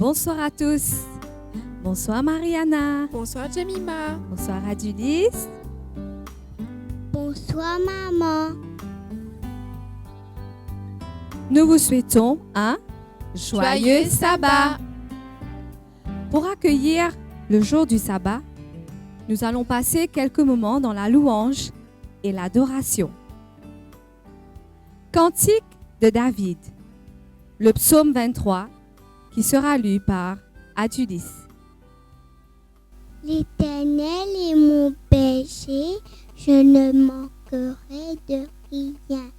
Bonsoir à tous. Bonsoir Mariana. Bonsoir Jemima. Bonsoir Adulis. Bonsoir maman. Nous vous souhaitons un joyeux sabbat. Pour accueillir le jour du sabbat, nous allons passer quelques moments dans la louange et l'adoration. Cantique de David, le psaume 23, qui sera lu par Adulis. L'Éternel est mon berger, je ne manquerai de rien.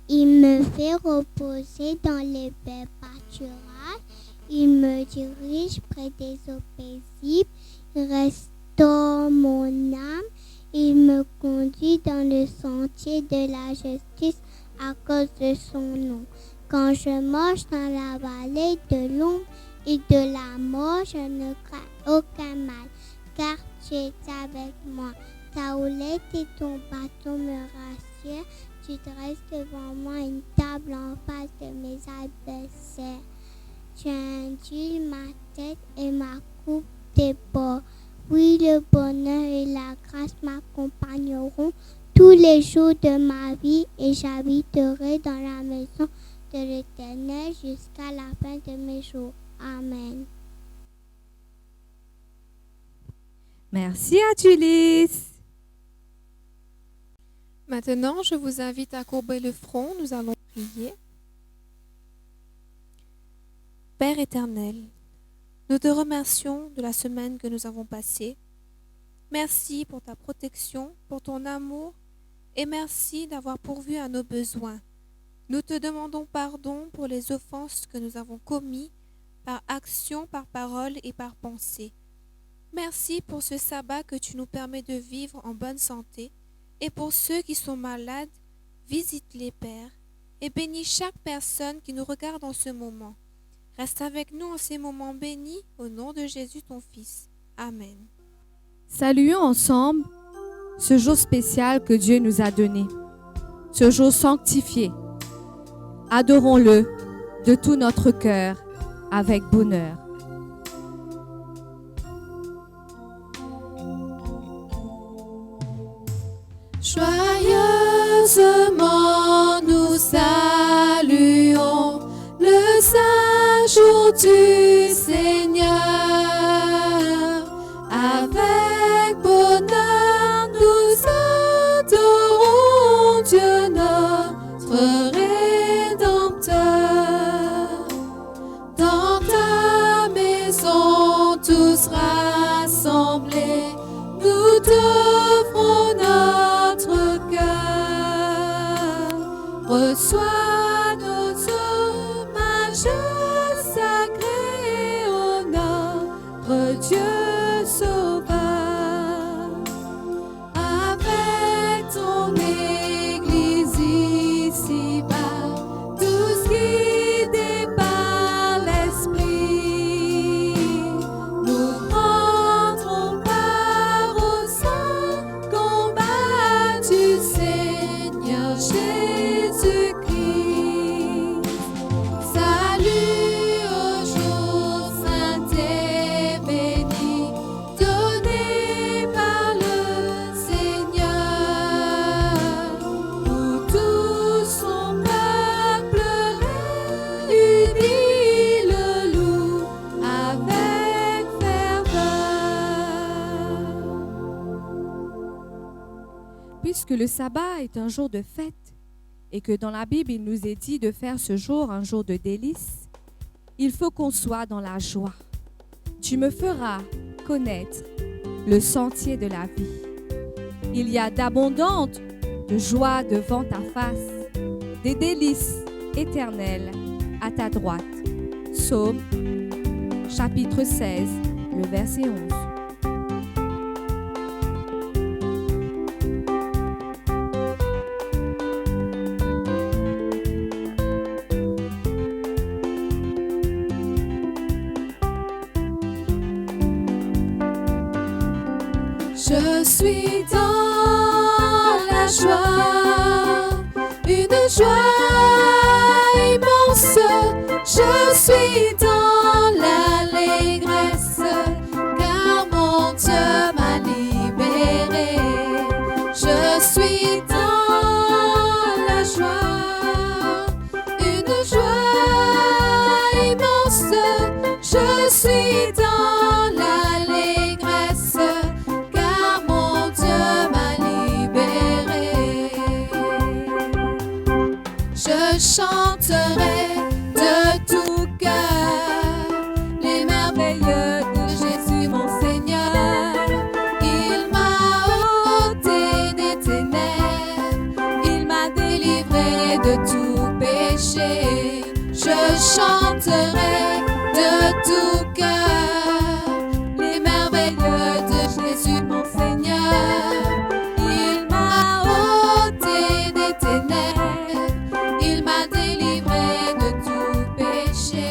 Il me fait reposer dans les verts pâturages, il me dirige près des eaux paisibles, il restaure mon âme, il me conduit dans le sentier de la justice à cause de son nom. Quand je marche dans la vallée de l'ombre et de la mort, je ne crains aucun mal, car tu es avec moi. Ta houlette et ton bâton me rassurent. Tu dresses devant moi une table en face de mes adversaires. Tu induis ma tête et ma coupe déborde. Oui, le bonheur et la grâce m'accompagneront tous les jours de ma vie et j'habiterai dans la maison de l'Éternel jusqu'à la fin de mes jours. Amen. Merci Adulis. Maintenant, je vous invite à courber le front. Nous allons prier. Père éternel, nous te remercions de la semaine que nous avons passée. Merci pour ta protection, pour ton amour et merci d'avoir pourvu à nos besoins. Nous te demandons pardon pour les offenses que nous avons commises par action, par parole et par pensée. Merci pour ce sabbat que tu nous permets de vivre en bonne santé. Et pour ceux qui sont malades, visite-les, Père, et bénis chaque personne qui nous regarde en ce moment. Reste avec nous en ces moments bénis, au nom de Jésus, ton Fils. Amen. Saluons ensemble ce jour spécial que Dieu nous a donné, ce jour sanctifié. Adorons-le de tout notre cœur avec bonheur. Joyeusement nous saluons le saint jour du Seigneur. Avec bonheur nous adorons Dieu notre Rédempteur. Dans ta maison tous rassemblés, nous t'offrons notre cœur. Reçois nos hommages sacrés au notre Dieu sauveur. Avec ton Église ici-bas, tous guidés par l'Esprit, nous prendrons part au saint combat du Seigneur Jésus-Christ. Salut au jour saint et béni, donné par le Seigneur, où tout son peuple réuni le loue avec ferveur. Puisque le sabbat est un jour de fête et que dans la Bible il nous est dit de faire ce jour un jour de délice, il faut qu'on soit dans la joie. Tu me feras connaître le sentier de la vie. Il y a d'abondantes de joie devant ta face, des délices éternelles à ta droite. Psaume chapitre 16, le verset 11. Je suis dans la joie, une joie immense. Je suis dans l'alléluia. chanterai de tout cœur les merveilleux de Jésus mon Seigneur. Il m'a ôté des ténèbres, il m'a délivré de tout péché. Je chanterai de tout cœur les merveilleux de Jésus mon Seigneur. Il m'a ôté des ténèbres, il m'a délivré de tout péché.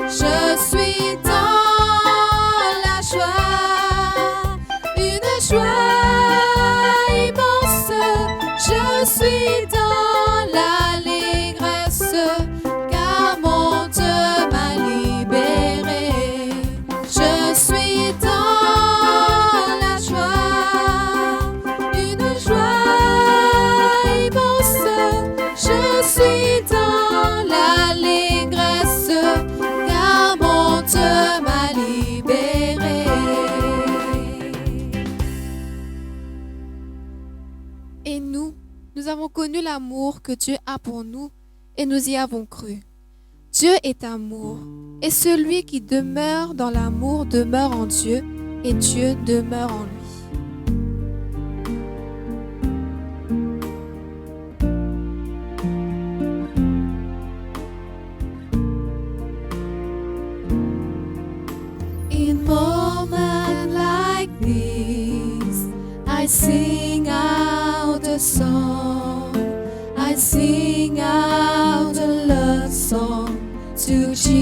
Je suis dans la joie, une joie immense. Je suis dans l'allégresse, car mon Dieu m'a libéré. Je suis dans la joie, une joie immense. Je suis dans l'allégresse, car mon Dieu m'a libéré. Et nous avons connu l'amour que Dieu a pour nous et nous y avons cru. Dieu est amour, et celui qui demeure dans l'amour demeure en Dieu, et Dieu demeure en lui. In moments like this, I sing out a song. I sing out a love song to Jesus.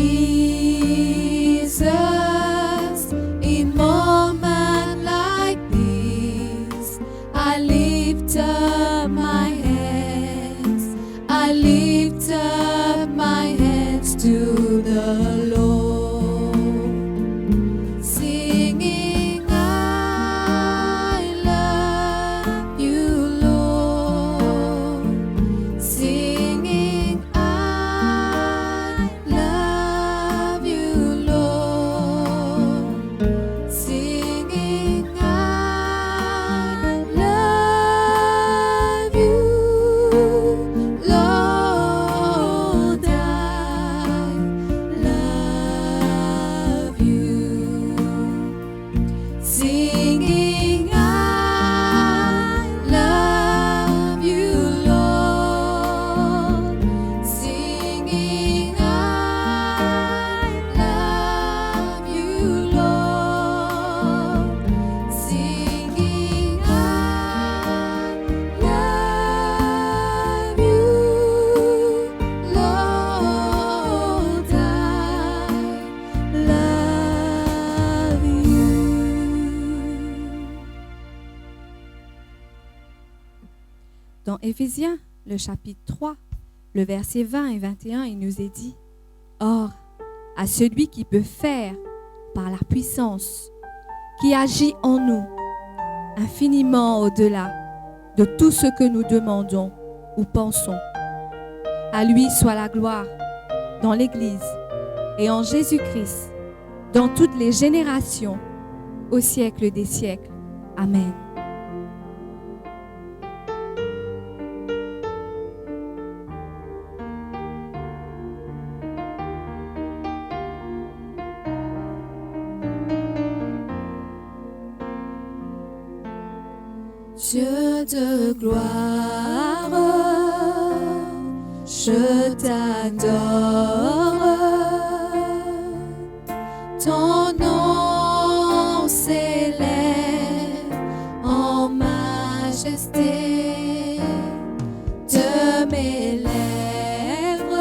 In moments like this, I lift up my hands. I lift up my hands to the Lord, singing, I love you, Lord. Singing, I love you, Lord. Singing, I love you, Lord. I love you. Singing, I love you, Lord. Singing, I love you, Lord. Singing, I love you, Lord. I love you. Dans Éphésiens, le chapitre 3, le verset 20 et 21, il nous est dit « Or, à celui qui peut faire, par la puissance, qui agit en nous, infiniment au-delà de tout ce que nous demandons ou pensons, à lui soit la gloire dans l'Église et en Jésus-Christ, dans toutes les générations, au siècle des siècles. Amen. » Dieu de gloire, je t'adore. Ton nom s'élève en majesté de mes lèvres.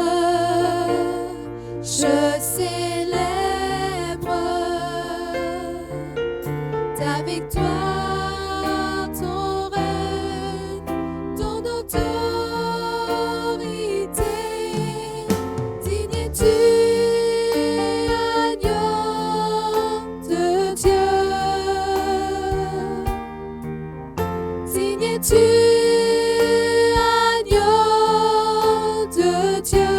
Je célèbre ta victoire. Tu agneau de Dieu,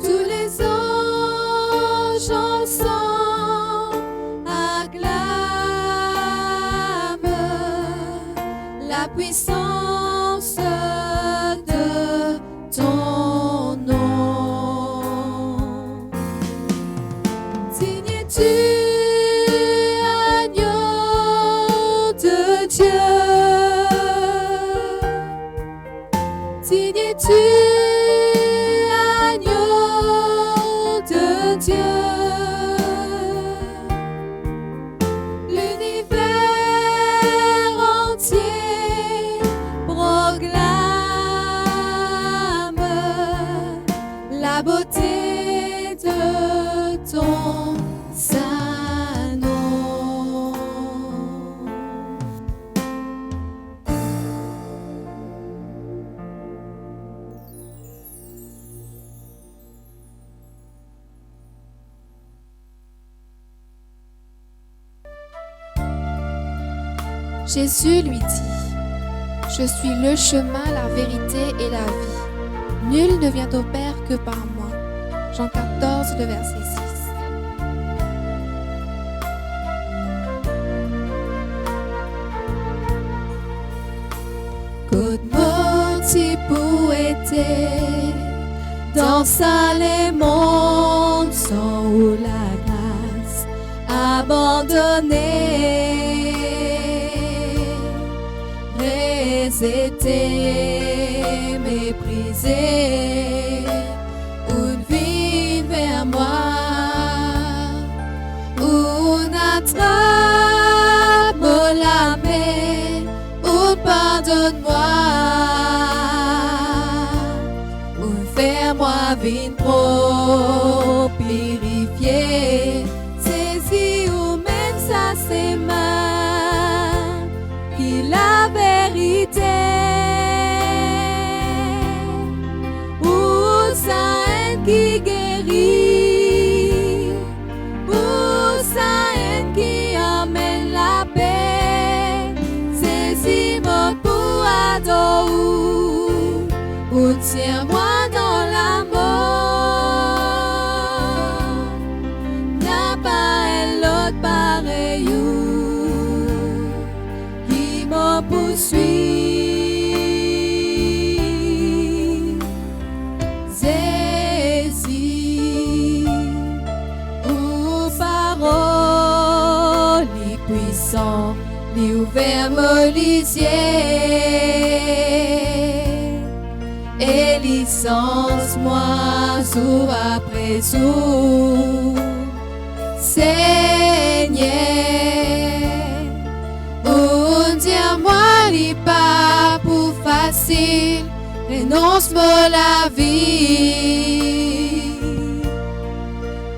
tous les anges ensemble acclament la puissance Jésus lui dit, « Je suis le chemin, la vérité et la vie. Nul ne vient au Père que par moi. » Jean 14, le verset 6. Good moti pour été dans les mondes sans ou la grâce abandonnée, résété, méprisé, une vie vers moi, une attrape la main, une pardonne-moi. Fais-moi vine pro purifier, saisis ou même ça c'est ma qui la vérité. Ou ça en qui guérit, ou ça en qui emmène la paix, saisis-moi pour adorer, ou tiens-moi. Poursuis, saisis, ou parole, les puissants, les ouverts moliciers, et licence-moi jour après jour, Seigneur. Dis-moi, li pas pour facile, renonce-moi la vie.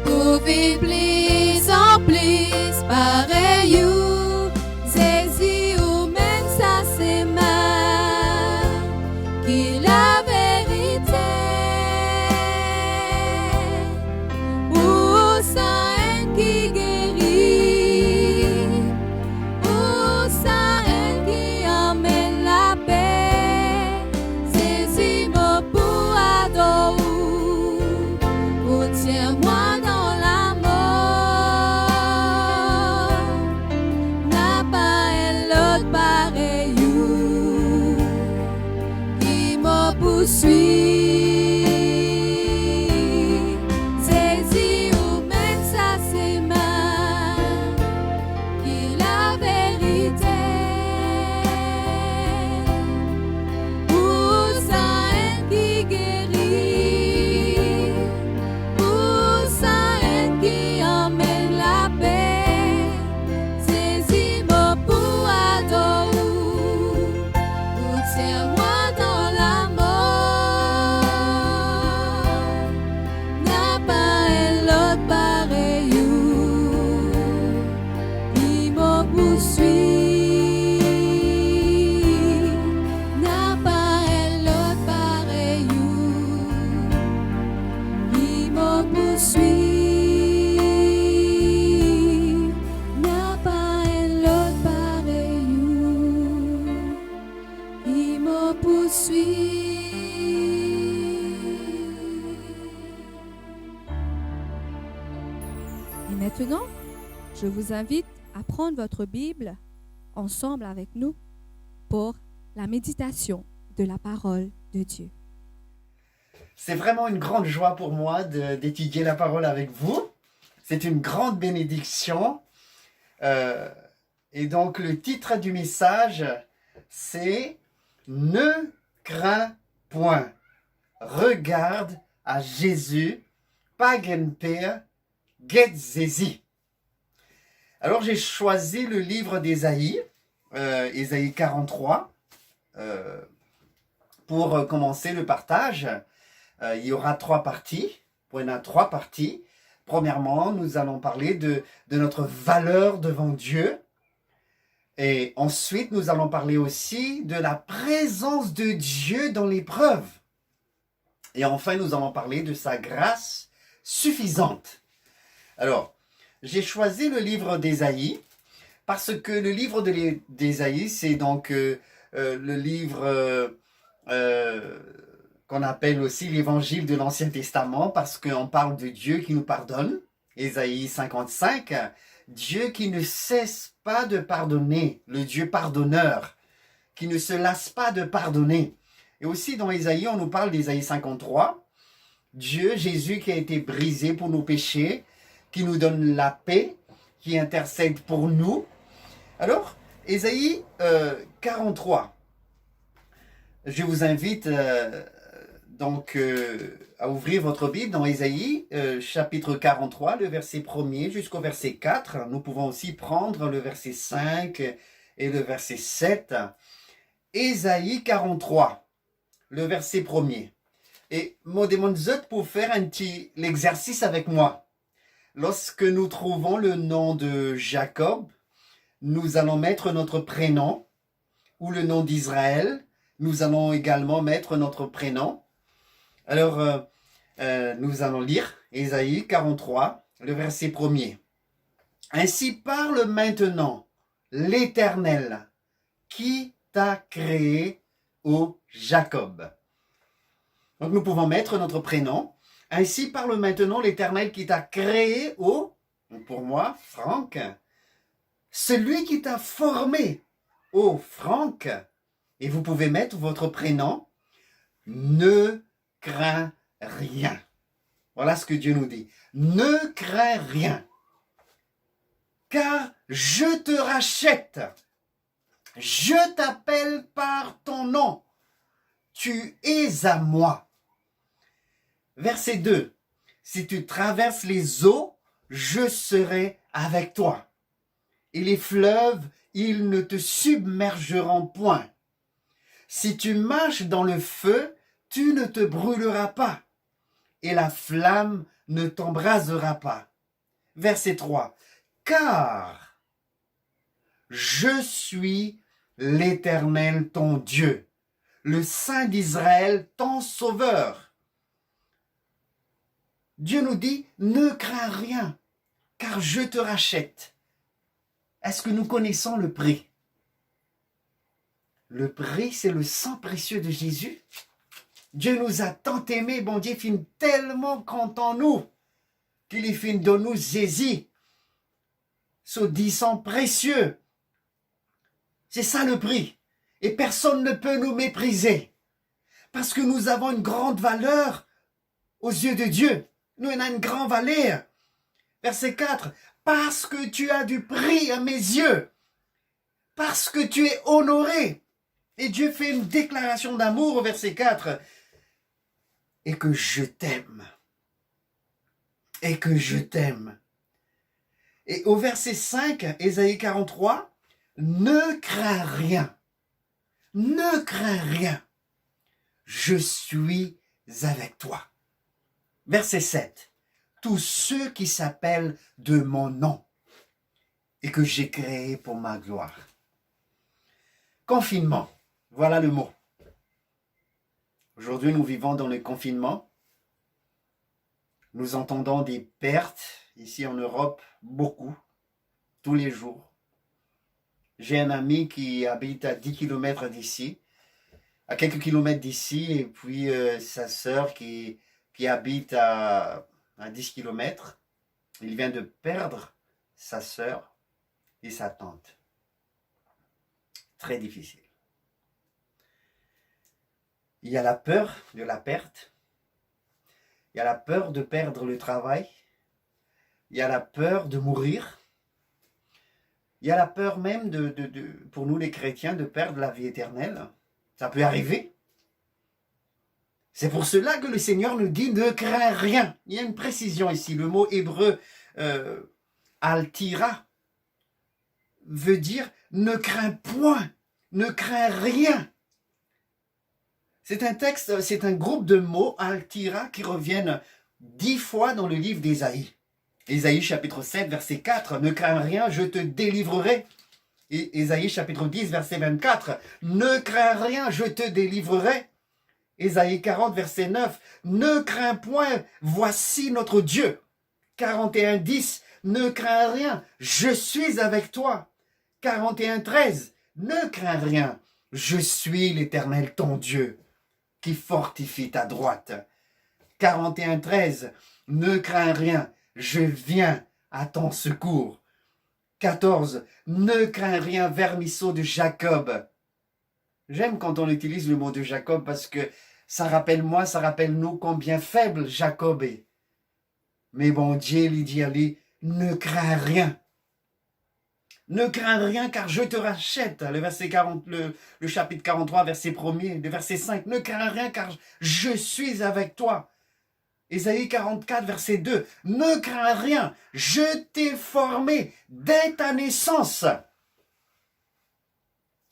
Pour vivre plus en plus, pareil ou, saisis ou même ça c'est mal, qui la vérité. Ou ça en qui guérit, ou ça tiens-moi dans la mort, n'a pas l'autre pareil qui me poursuit, saisis ou même ça c'est mal, qui la vérité, ou ça en qui guérit, qui emmène la paix, saisis-moi pour adorer, ou tiens-moi dans la mort, n'a pas l'autre pareil qui me poursuit, n'a pas l'autre pareil qui me poursuit. Et maintenant, je vous invite à prendre votre Bible ensemble avec nous pour la méditation de la parole de Dieu. C'est vraiment une grande joie pour moi d'étudier la parole avec vous. C'est une grande bénédiction. Et donc, le titre du message, c'est « Ne crains point, regarde à Jésus, pas gen peur, get zézi ». Alors, j'ai choisi le livre d'Ésaïe, Ésaïe 43, pour commencer le partage. Il y aura 3 parties. Il y en a 3 parties. Premièrement, nous allons parler de notre valeur devant Dieu. Et ensuite, nous allons parler aussi de la présence de Dieu dans l'épreuve. Et enfin, nous allons parler de sa grâce suffisante. Alors, j'ai choisi le livre d'Ésaïe Parce que le livre d'Ésaïe, c'est donc le livre qu'on appelle aussi l'évangile de l'Ancien Testament, parce qu'on parle de Dieu qui nous pardonne. Ésaïe 55, Dieu qui ne cesse pas de pardonner, le Dieu pardonneur, qui ne se lasse pas de pardonner. Et aussi dans Ésaïe, on nous parle d'Ésaïe 53, Dieu, Jésus qui a été brisé pour nos péchés, qui nous donne la paix, qui intercède pour nous. Alors, Ésaïe 43, je vous invite à ouvrir votre Bible dans Ésaïe chapitre 43, le verset 1er jusqu'au verset 4. Nous pouvons aussi prendre le verset 5 et le verset 7. Ésaïe 43, le verset 1er. Et je demande pour faire l'exercice avec moi. Lorsque nous trouvons le nom de Jacob, nous allons mettre notre prénom, ou le nom d'Israël, nous allons également mettre notre prénom. Alors, nous allons lire Ésaïe 43, le verset 1er. Ainsi parle maintenant l'Éternel, qui t'a créé, ô Jacob. Donc nous pouvons mettre notre prénom. Ainsi parle maintenant l'Éternel qui t'a créé, ô, pour moi, Franck, celui qui t'a formé, ô Franck, et vous pouvez mettre votre prénom, ne crains rien. Voilà ce que Dieu nous dit. Ne crains rien, car je te rachète. Je t'appelle par ton nom. Tu es à moi. Verset 2. Si tu traverses les eaux, je serai avec toi. Et les fleuves, ils ne te submergeront point. Si tu marches dans le feu, tu ne te brûleras pas. Et la flamme ne t'embrasera pas. Verset 3. Car je suis l'Éternel ton Dieu, le Saint d'Israël ton Sauveur. Dieu nous dit, ne crains rien, car je te rachète. Est-ce que nous connaissons le prix? Le prix, c'est le sang précieux de Jésus. Dieu nous a tant aimés, bon Dieu fin tellement compte en nous, qu'il est fin de nous saisir. Ce dit sang précieux. C'est ça le prix. Et personne ne peut nous mépriser. Parce que nous avons une grande valeur aux yeux de Dieu. Nous avons une grande valeur. Verset 4. Parce que tu as du prix à mes yeux. Parce que tu es honoré. Et Dieu fait une déclaration d'amour au verset 4. Et que je t'aime. Et que je t'aime. Et au verset 5, Ésaïe 43, ne crains rien. Ne crains rien. Je suis avec toi. Verset 7. Tous ceux qui s'appellent de mon nom et que j'ai créé pour ma gloire. Confinement. Voilà le mot. Aujourd'hui, nous vivons dans le confinement. Nous entendons des pertes ici en Europe, beaucoup, tous les jours. J'ai un ami qui habite à 10 km d'ici, à quelques kilomètres d'ici, et puis sa sœur qui habite à 10 km. Il vient de perdre sa sœur et sa tante. Très difficile. Il y a la peur de la perte. Il y a la peur de perdre le travail. Il y a la peur de mourir. Il y a la peur même pour nous les chrétiens de perdre la vie éternelle. Ça peut arriver. C'est pour cela que le Seigneur nous dit ne crains rien. Il y a une précision ici. Le mot hébreu altira veut dire ne crains point, ne crains rien. C'est un texte, c'est un groupe de mots altira qui reviennent 10 fois dans le livre d'Ésaïe. Ésaïe chapitre 7, verset 4, ne crains rien, je te délivrerai. Et Ésaïe chapitre 10, verset 24, ne crains rien, je te délivrerai. Ésaïe 40, verset 9, ne crains point, voici notre Dieu. 41, 10, ne crains rien, je suis avec toi. 41, 13. Ne crains rien, je suis l'Éternel ton Dieu, qui fortifie ta droite. 41, 13. Ne crains rien, je viens à ton secours. 14. Ne crains rien, vermisseau de Jacob. J'aime quand on utilise le mot de Jacob parce que ça rappelle nous combien faible Jacob est. Mais bon Dieu lui dit à lui, ne crains rien. Ne crains rien car je te rachète. Le verset 40, le chapitre 43, verset 1er, le verset 5. Ne crains rien car je suis avec toi. Ésaïe 44, verset 2. Ne crains rien, je t'ai formé dès ta naissance.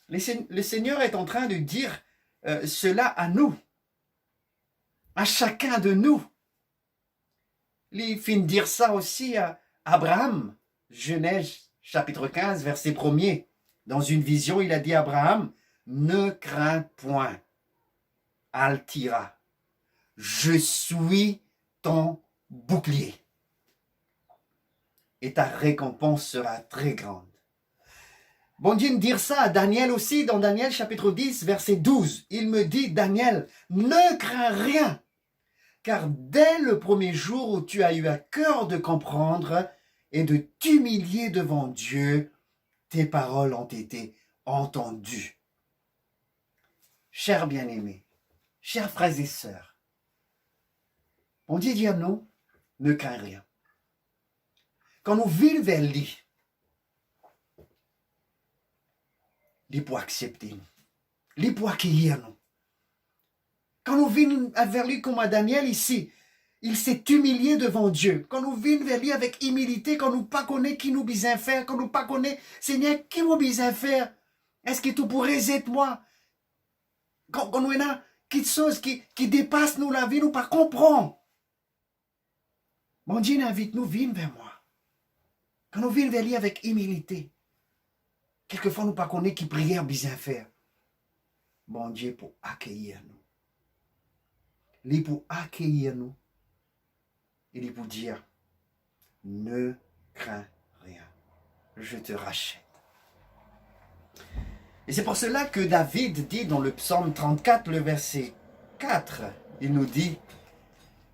Le Seigneur est en train de dire cela à nous, à chacun de nous. Il finit de dire ça aussi à Abraham, Genèse chapitre 15, verset 1er. Dans une vision, il a dit à Abraham, ne crains point, Altira, je suis ton bouclier, et ta récompense sera très grande. Bon Dieu me dire ça à Daniel aussi, dans Daniel chapitre 10, verset 12. Il me dit, Daniel, ne crains rien, car dès le premier jour où tu as eu à cœur de comprendre et de t'humilier devant Dieu, tes paroles ont été entendues. Chers bien-aimés, chers frères et sœurs, on dit à nous, ne crains rien. Quand nous vivons vers lui, il peut accepter nous, il peut accueillir nous. Quand nous vivons vers lui comme à Daniel ici, il s'est humilié devant Dieu. Quand nous venons vers lui avec humilité, quand nous ne connaissons pas qui nous besoin faire, quand nous ne connaissons pas, Seigneur, qui nous besoin faire, est-ce que tu pourrais aider moi? Quand nous avons quelque chose qui dépasse nous la vie, nous ne comprenons pas. Mon Dieu invite nous, viens vers moi. Quand nous venons vers lui avec humilité, quelquefois nous ne connaissons pas qui prière besoin faire. Bon Dieu pour accueillir nous. Il pour accueillir nous. Il est pour dire, ne crains rien, je te rachète. Et c'est pour cela que David dit dans le psaume 34, le verset 4, il nous dit,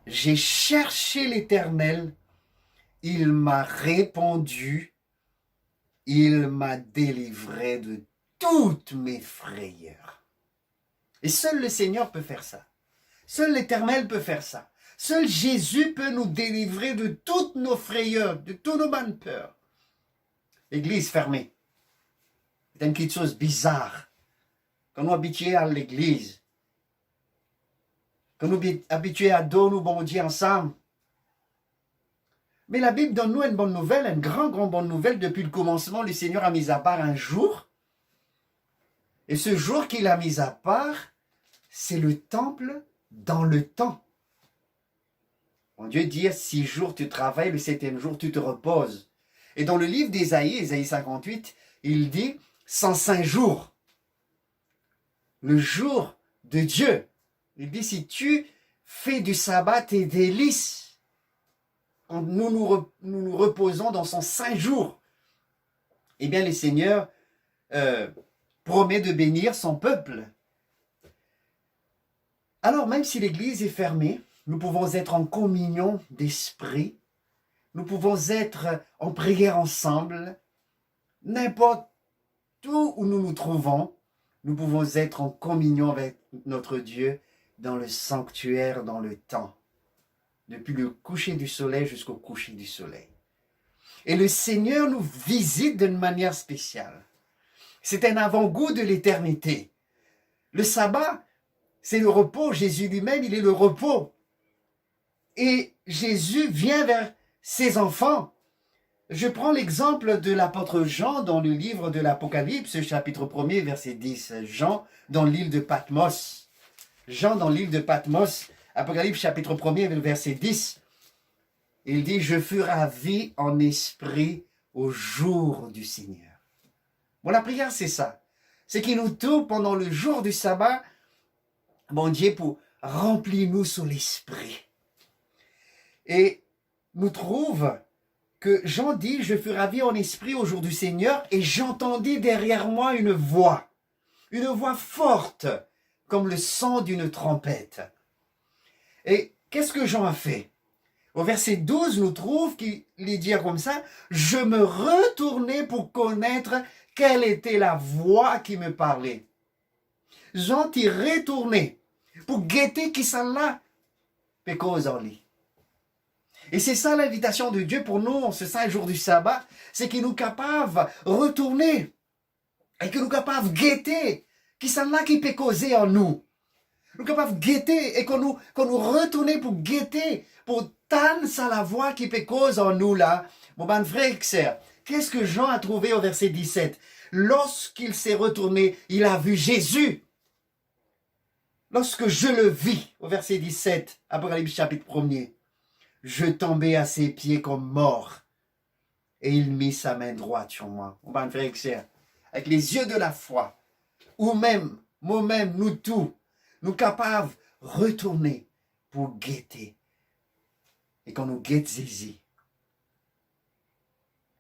j'ai cherché l'Éternel, il m'a répondu, il m'a délivré de toutes mes frayeurs. Et seul le Seigneur peut faire ça. Seul l'Éternel peut faire ça. Seul Jésus peut nous délivrer de toutes nos frayeurs, de toutes nos bonnes peurs. Église fermée. C'est une petite chose bizarre. Quand nous habitués à l'église, quand nous habitués à donner nous bon Dieu ensemble. Mais la Bible donne nous une bonne nouvelle, une grande bonne nouvelle. Depuis le commencement, le Seigneur a mis à part un jour. Et ce jour qu'il a mis à part, c'est le temple dans le temps. Bon Dieu dit, 6 jours tu travailles, le 7e jour tu te reposes. Et dans le livre d'Ésaïe, Ésaïe 58, il dit 105 jours. Le jour de Dieu. Il dit, si tu fais du sabbat tes délices, quand nous nous reposons dans son 5 jours, eh bien le Seigneur promet de bénir son peuple. Alors même si l'église est fermée, nous pouvons être en communion d'esprit, nous pouvons être en prière ensemble, n'importe où nous nous trouvons, nous pouvons être en communion avec notre Dieu dans le sanctuaire, dans le temps, depuis le coucher du soleil jusqu'au coucher du soleil. Et le Seigneur nous visite d'une manière spéciale. C'est un avant-goût de l'éternité. Le sabbat, c'est le repos. Jésus lui-même, il est le repos. Et Jésus vient vers ses enfants. Je prends l'exemple de l'apôtre Jean dans le livre de l'Apocalypse, chapitre 1er, verset 10. Jean dans l'île de Patmos. Jean dans l'île de Patmos, Apocalypse chapitre 1er, verset 10. Il dit, je fus ravi en esprit au jour du Seigneur. Bon, la prière, c'est ça. C'est qu'il nous tourne pendant le jour du sabbat, bon Dieu, pour remplir nous sur l'esprit. Et nous trouve que Jean dit, je fus ravi en esprit au jour du Seigneur et j'entendis derrière moi une voix forte comme le son d'une trompette. Et qu'est-ce que Jean a fait? Au verset 12, nous trouve qu'il dit comme ça, je me retournai pour connaître quelle était la voix qui me parlait. Jean t'y retourné pour guetter qui ça là, pécose en lui. Et c'est ça l'invitation de Dieu pour nous en ce saint jour du sabbat, c'est qu'il nous capable de retourner et qu'il nous capable de guetter qui ça là qui peut causer en nous. Nous capable de guetter et qu'on nous retourne pour guetter, pour tendre ça la voix qui peut causer en nous là. Mon bon frère et sœur, qu'est-ce que Jean a trouvé au verset 17? Lorsqu'il s'est retourné, il a vu Jésus. Lorsque je le vis, au verset 17, Apocalypse chapitre 1er, je tombais à ses pieds comme mort. Et il mit sa main droite sur moi. Mon bon frère et sœur, avec les yeux de la foi, ou même, moi-même, nous tous, nous capables de retourner pour guetter. Et quand nous guettons Jésus,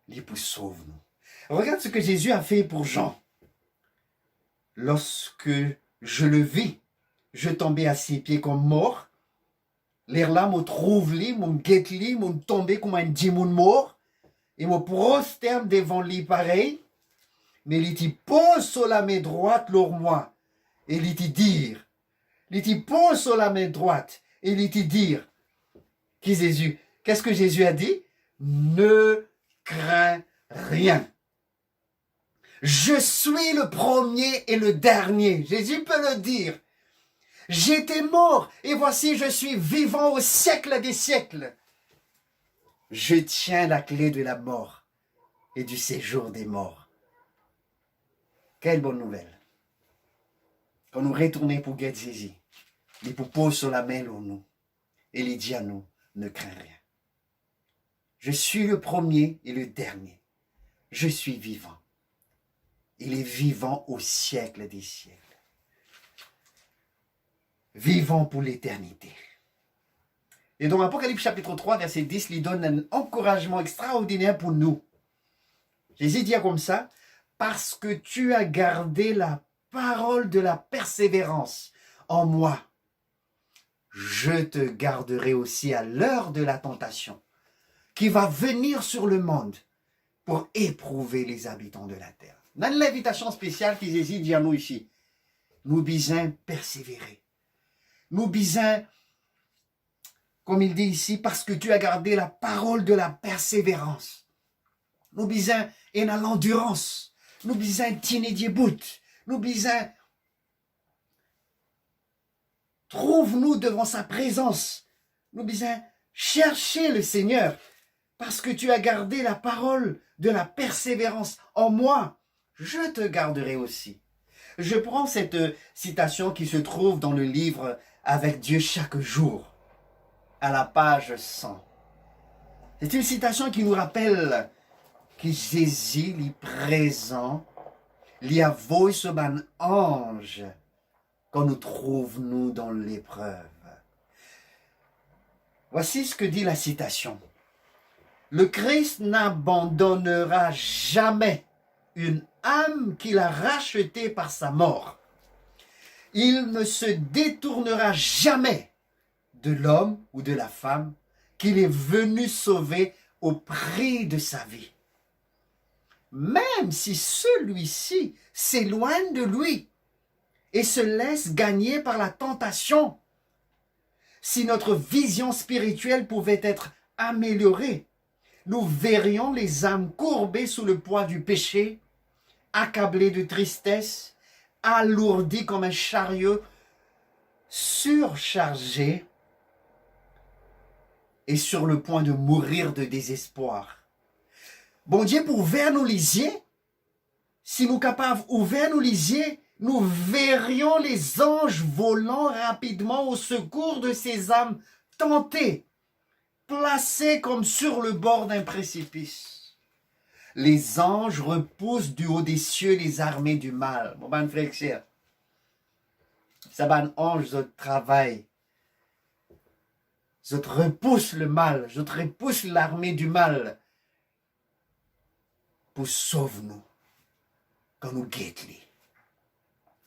il pour sauve nous. Regarde ce que Jésus a fait pour Jean. Lorsque je le vis, je tombais à ses pieds comme mort. Les là me trouve lui, me guette lui, me tombé comme un démon mort. Et me prosterne devant lui pareil. Mais il dit pose sur la main droite sur moi. Et il dit dire. Il dit pose sur la main droite. Et il dit dire. Qui Jésus? Qu'est-ce que Jésus a dit? Ne crains rien. Je suis le premier et le dernier. Jésus peut le dire. J'étais mort et voici je suis vivant au siècle des siècles. Je tiens la clé de la mort et du séjour des morts. Quelle bonne nouvelle. Quand nous retournons pour guetter Jésus, il nous pose sur la main sur nous et il dit à nous, ne crains rien. Je suis le premier et le dernier. Je suis vivant. Il est vivant au siècle des siècles. Vivant pour l'éternité. Et donc, Apocalypse chapitre 3, verset 10, lui donne un encouragement extraordinaire pour nous. Jésus dit comme ça, parce que tu as gardé la parole de la persévérance en moi, je te garderai aussi à l'heure de la tentation qui va venir sur le monde pour éprouver les habitants de la terre. Dans l'invitation spéciale qui Jésus dit à nous ici, nous bisons persévérer. Nous bisons, comme il dit ici, parce que tu as gardé la parole de la persévérance. Nous bisons et dans l'endurance. Nous bisons tinédier bout. Nous bisons trouve-nous devant sa présence. Nous bisons chercher le Seigneur parce que tu as gardé la parole de la persévérance en moi. Je te garderai aussi. Je prends cette citation qui se trouve dans le livre Avec Dieu chaque jour, à la page 100. C'est une citation qui nous rappelle que Jésus est présent, il a voix sur un ange quand nous trouvons dans l'épreuve. Voici ce que dit la citation. Le Christ n'abandonnera jamais une âme qu'il a rachetée par sa mort. Il ne se détournera jamais de l'homme ou de la femme qu'il est venu sauver au prix de sa vie. Même si celui-ci s'éloigne de lui et se laisse gagner par la tentation, si notre vision spirituelle pouvait être améliorée, nous verrions les âmes courbées sous le poids du péché, accablées de tristesse, alourdies comme un chariot, surchargées et sur le point de mourir de désespoir. Bon Dieu, pour ouvrir nos lisiers, si nous capables d'ouvrir nos lisiers, nous verrions les anges volant rapidement au secours de ces âmes tentées, placées comme sur le bord d'un précipice. Les anges repoussent du haut des cieux les armées du mal. Mon bon frère, ça ban ange, je travaille. Je repousse le mal, je repousse l'armée du mal. pour sauver nous quand nous guettons.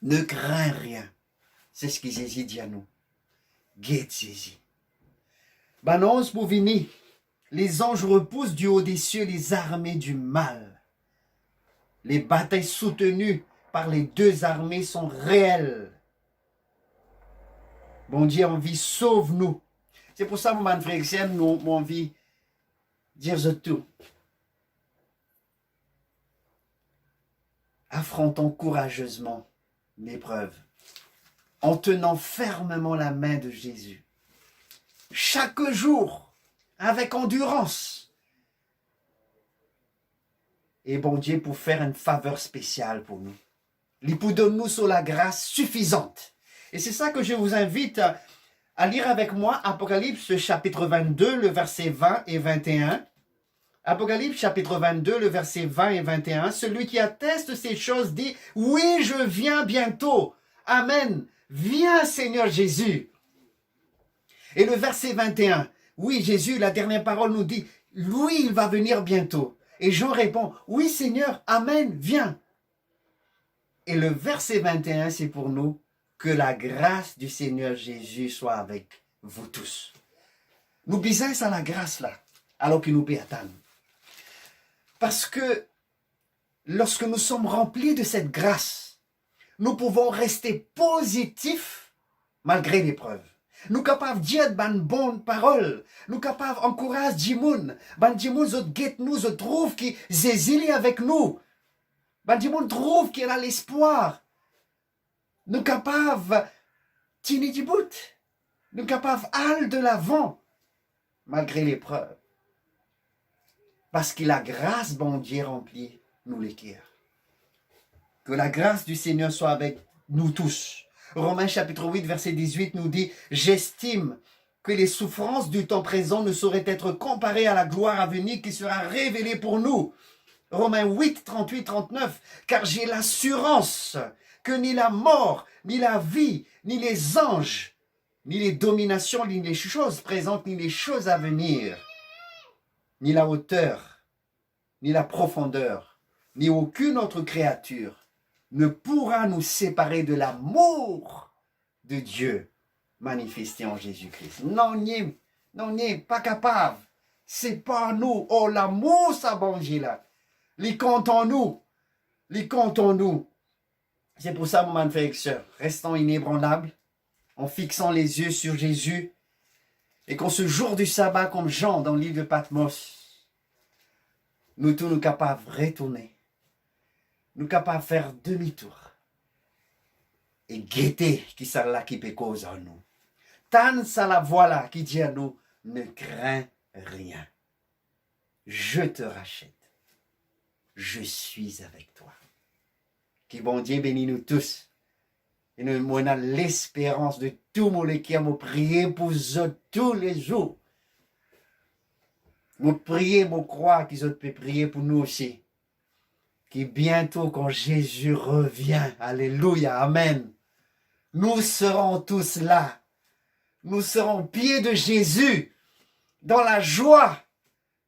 Ne crains rien. C'est ce que Jésus dit à nous. Guette Jésus. Balance pour venir. Les anges repoussent du haut des cieux les armées du mal. Les batailles soutenues par les deux armées sont réelles. Bon Dieu, envie, sauve-nous. C'est pour ça, mon frère Xem, nous envie dire tout. Affrontons courageusement l'épreuve en tenant fermement la main de Jésus. Chaque jour, avec endurance. Et bon Dieu, pour faire une faveur spéciale pour nous. Il pour donner-nous sur la grâce suffisante. Et c'est ça que je vous invite à lire avec moi Apocalypse chapitre 22, le verset 20 et 21. Apocalypse chapitre 22, le verset 20 et 21. Celui qui atteste ces choses dit, oui, je viens bientôt. Amen. Viens, Seigneur Jésus. Et le verset 21. Oui, Jésus, la dernière parole nous dit, lui, il va venir bientôt. Et Jean répond, oui, Seigneur, Amen, viens. Et le verset 21, c'est pour nous, que la grâce du Seigneur Jésus soit avec vous tous. Nous bisons à la grâce là, alors que nous peut attendre. Parce que lorsque nous sommes remplis de cette grâce, nous pouvons rester positifs malgré l'épreuve. Nous sommes capables de dire une bonne parole. Nous sommes capables d'encourager Jimoun. Jimoun zot guette nous, zot trouve que Jésus est avec nous. Jimoun trouve qu'il a l'espoir. Nous sommes capables de tenir du bout. Nous sommes capables d'aller de l'avant malgré l'épreuve. Parce que la grâce, bon Dieu, remplit nous les cœurs. Que la grâce du Seigneur soit avec nous tous. Romains chapitre 8, verset 18 nous dit « J'estime que les souffrances du temps présent ne sauraient être comparées à la gloire à venir qui sera révélée pour nous. » Romains 8, 38, 39 « Car j'ai l'assurance que ni la mort, ni la vie, ni les anges, ni les dominations, ni les choses présentes, ni les choses à venir, ni la hauteur, ni la profondeur, ni aucune autre créature ne pourra nous séparer de l'amour de Dieu manifesté en Jésus-Christ. Non, n'est pas capable. C'est pas nous. Oh, l'amour, ça, bon Dieu, là. Les comptons-nous. C'est pour ça, mon frère et sœur, restons inébranlables, en fixant les yeux sur Jésus, et qu'en ce jour du sabbat, comme Jean dans l'île de Patmos, nous tous nous capables de retourner. Nous capables de faire demi-tour et guetter qui ça là qui peut causer en nous. Tant ça la voilà qui dit à nous, ne crains rien. Je te rachète. Je suis avec toi. Que bon Dieu bénisse nous tous. Et nous avons l'espérance de tout mon qui a prié pour eux tous les jours. Nous prier, nous croire qu'ils ont pu prier pour nous aussi. Qui bientôt, quand Jésus revient, alléluia, amen, nous serons tous là. Nous serons au pied de Jésus, dans la joie.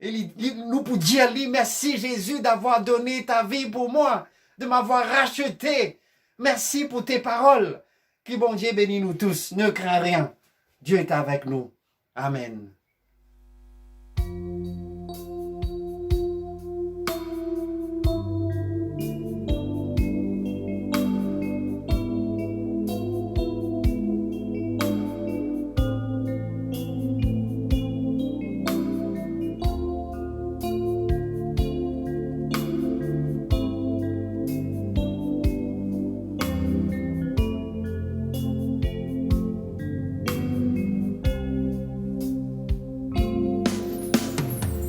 Et nous pouvons dire, merci Jésus d'avoir donné ta vie pour moi, de m'avoir racheté. Merci pour tes paroles. Que bon Dieu bénisse nous tous. Ne crains rien. Dieu est avec nous. Amen.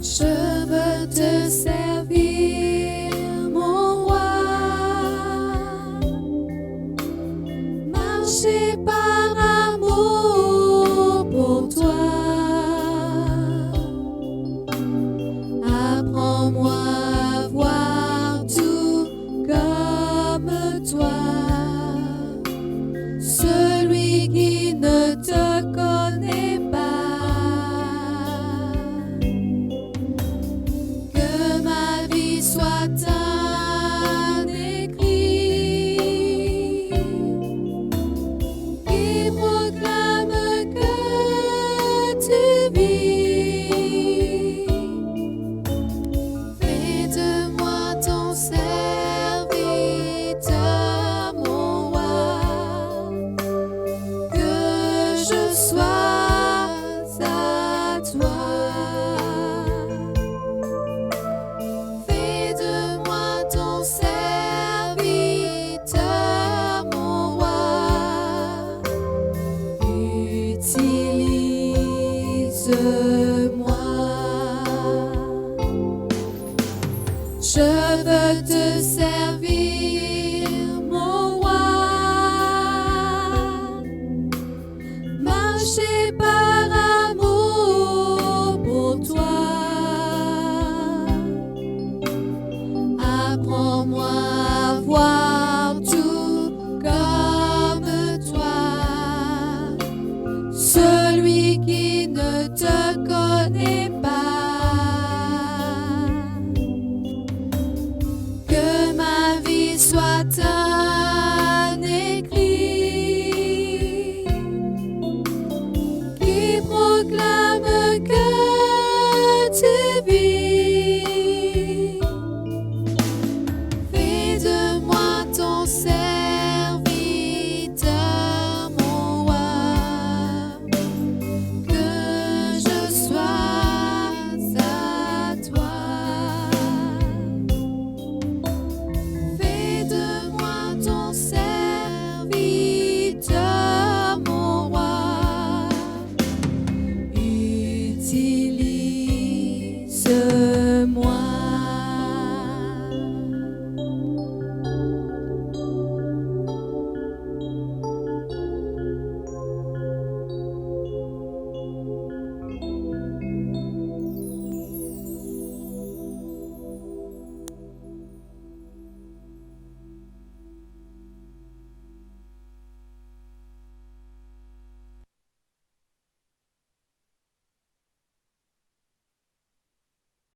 Je veux te servir, mon roi, marcher par amour pour toi. Apprends-moi à voir tout comme toi, celui qui ne te connaît pas. Soit soit ta